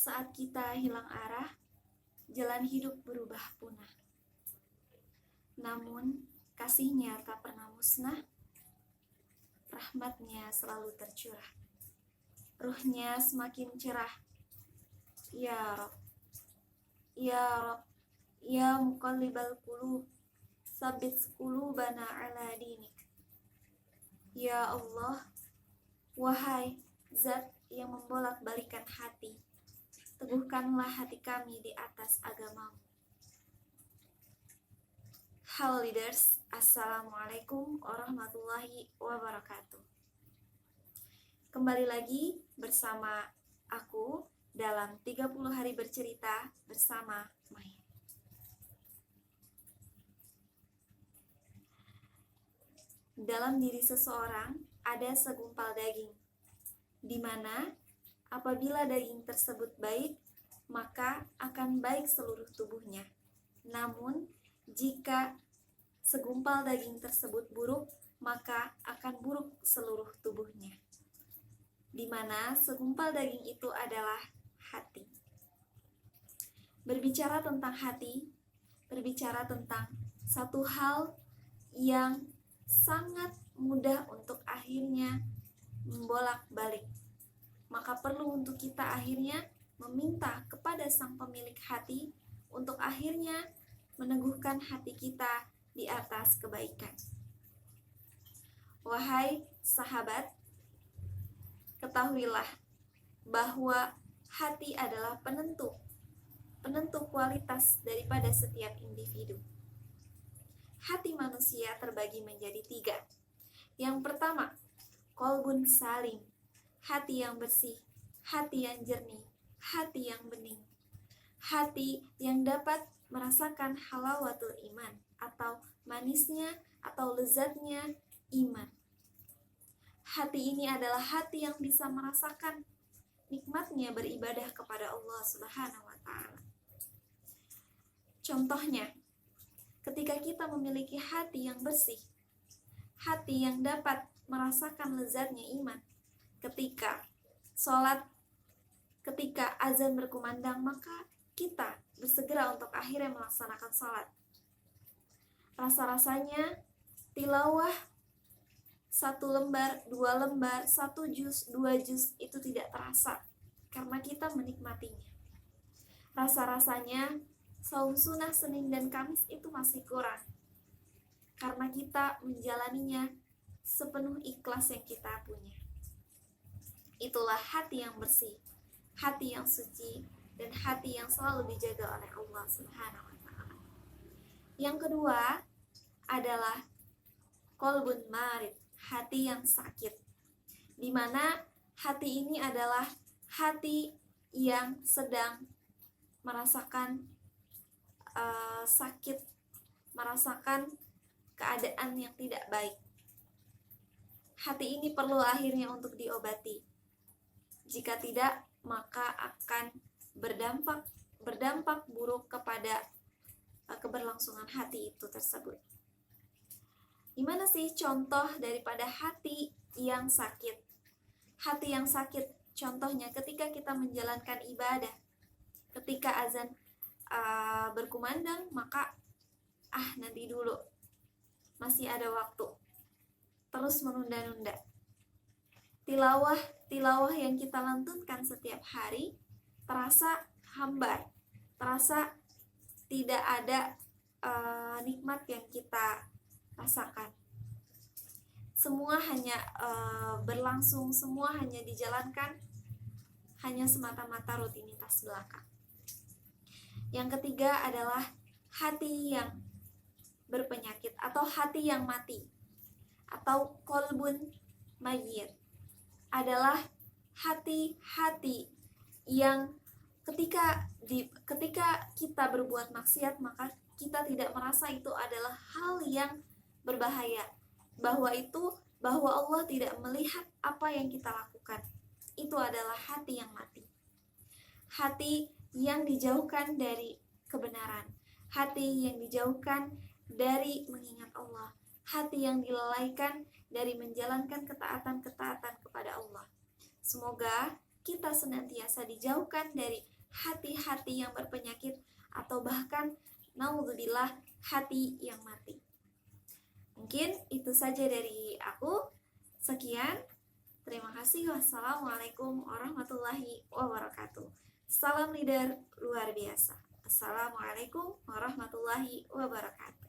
Saat kita hilang arah, jalan hidup berubah punah. Namun, kasih-Nya tak pernah musnah, rahmat-Nya selalu tercurah. Ruh-Nya semakin cerah. Ya Rob, Ya Rob, Ya Muqallibal Qulub, Tsabbit qulubana ala dinik. Ya Allah, wahai Zat yang membolak-balikan hati, teguhkanlah hati kami di atas agamamu. Halo leaders, Assalamualaikum warahmatullahi wabarakatuh. Kembali lagi bersama aku dalam 30 hari bercerita bersama Mai. Dalam diri seseorang ada segumpal daging, di mana apabila daging tersebut baik, maka akan baik seluruh tubuhnya. Namun, jika segumpal daging tersebut buruk, maka akan buruk seluruh tubuhnya. Di mana segumpal daging itu adalah hati. Berbicara tentang hati, berbicara tentang satu hal yang sangat mudah untuk akhirnya membolak-balik. Maka perlu untuk kita akhirnya meminta kepada Sang Pemilik hati untuk akhirnya meneguhkan hati kita di atas kebaikan. Wahai sahabat, ketahuilah bahwa hati adalah penentu kualitas daripada setiap individu. Hati manusia terbagi menjadi 3. Yang pertama, qalbun salim, hati yang bersih, hati yang jernih, hati yang bening, hati yang dapat merasakan halawatul iman atau manisnya atau lezatnya iman. Hati ini adalah hati yang bisa merasakan nikmatnya beribadah kepada Allah Subhanahu wa Ta'ala. Contohnya, ketika kita memiliki hati yang bersih, hati yang dapat merasakan lezatnya iman, ketika sholat, ketika azan berkumandang, maka kita bersegera untuk akhirnya melaksanakan sholat. Rasa-rasanya tilawah 1 lembar, 2 lembar, 1 juz, 2 juz itu tidak terasa karena kita menikmatinya. Rasa-rasanya saum sunnah Senin dan Kamis itu masih kurang karena kita menjalaninya sepenuh ikhlas yang kita punya. Itulah hati yang bersih, hati yang suci, dan hati yang selalu dijaga oleh Allah Subhanahu wa Ta'ala. Yang kedua adalah qalbun marid, hati yang sakit, di mana hati ini adalah hati yang sedang merasakan sakit, merasakan keadaan yang tidak baik. Hati ini perlu akhirnya untuk diobati. Jika tidak, maka akan berdampak buruk kepada keberlangsungan hati itu tersebut. Gimana sih contoh daripada hati yang sakit? Hati yang sakit, contohnya ketika kita menjalankan ibadah, ketika azan berkumandang, maka nanti dulu, masih ada waktu, terus menunda-nunda. Tilawah yang kita lantunkan setiap hari terasa hambar, terasa tidak ada nikmat yang kita rasakan. Semua hanya berlangsung, semua hanya dijalankan, hanya semata-mata rutinitas belaka. Yang ketiga adalah hati yang berpenyakit atau hati yang mati atau qalbun mayyit, adalah hati-hati yang ketika kita berbuat maksiat, maka kita tidak merasa itu adalah hal yang berbahaya, bahwa Allah tidak melihat apa yang kita lakukan. Itu adalah hati yang mati, hati yang dijauhkan dari kebenaran, hati yang dijauhkan dari mengingat Allah, hati yang dilalaikan dari menjalankan ketaatan-ketaatan kepada Allah. Semoga kita senantiasa dijauhkan dari hati-hati yang berpenyakit, atau bahkan naudzubillah hati yang mati. Mungkin itu saja dari aku. Sekian. Terima kasih. Wassalamualaikum warahmatullahi wabarakatuh. Salam leader luar biasa. Assalamualaikum warahmatullahi wabarakatuh.